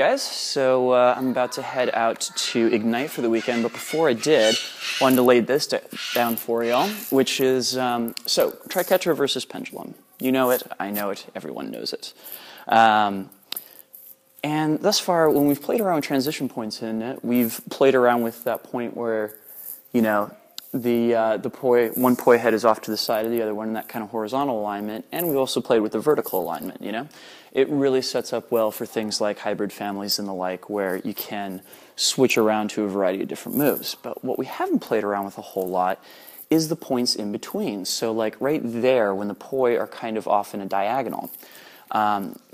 guys, so I'm about to head out to Ignite for the weekend, but before I did, wanted to lay this down for y'all, which is, so, triquetra versus pendulum. You know it, I know it, everyone knows it. And thus far, when we've played around with transition points in it, we've played around with that point where, you know, one poi head is off to the side of the other one in that kind of horizontal alignment, and we also played with the vertical alignment, you know? It really sets up well for things like hybrid families and the like, where you can switch around to a variety of different moves. But what we haven't played around with a whole lot is the points in between. So like right there, when the poi are kind of off in a diagonal.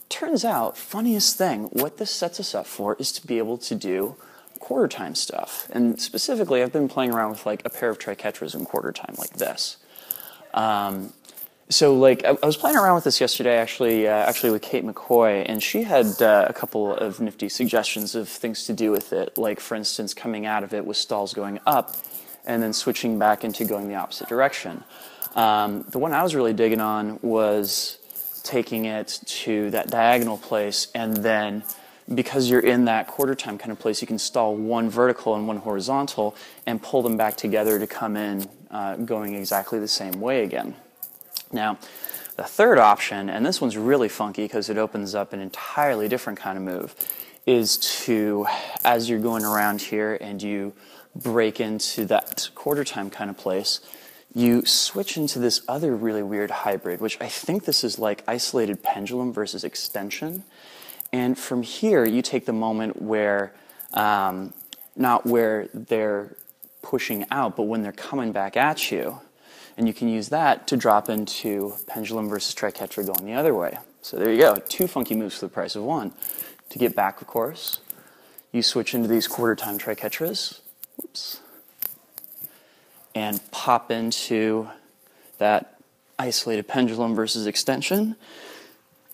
Turns out, funniest thing, what this sets us up for is to be able to do quarter time stuff. And specifically, I've been playing around with like a pair of triquetras in quarter time like this. So like I was playing around with this yesterday actually with Kate McCoy, and she had a couple of nifty suggestions of things to do with it, like for instance coming out of it with stalls going up and then switching back into going the opposite direction. The one I was really digging on was taking it to that diagonal place, and then because you're in that quarter time kind of place, you can stall one vertical and one horizontal and pull them back together to come in going exactly the same way again. Now, the third option, and this one's really funky because it opens up an entirely different kind of move, is to, as you're going around here and you break into that quarter time kind of place, you switch into this other really weird hybrid, which I think this is like isolated pendulum versus extension. And from here, you take the moment where, not where they're pushing out, but when they're coming back at you. And you can use that to drop into pendulum versus triquetra going the other way. So there you go, two funky moves for the price of one. To get back, of course, you switch into these quarter time triquetras. Oops. And pop into that isolated pendulum versus extension,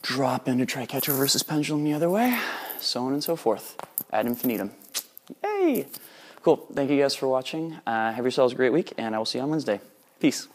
drop into triquetra versus pendulum the other way, so on and so forth, ad infinitum. Yay! Cool, thank you guys for watching. Have yourselves a great week, and I will see you on Wednesday. Peace.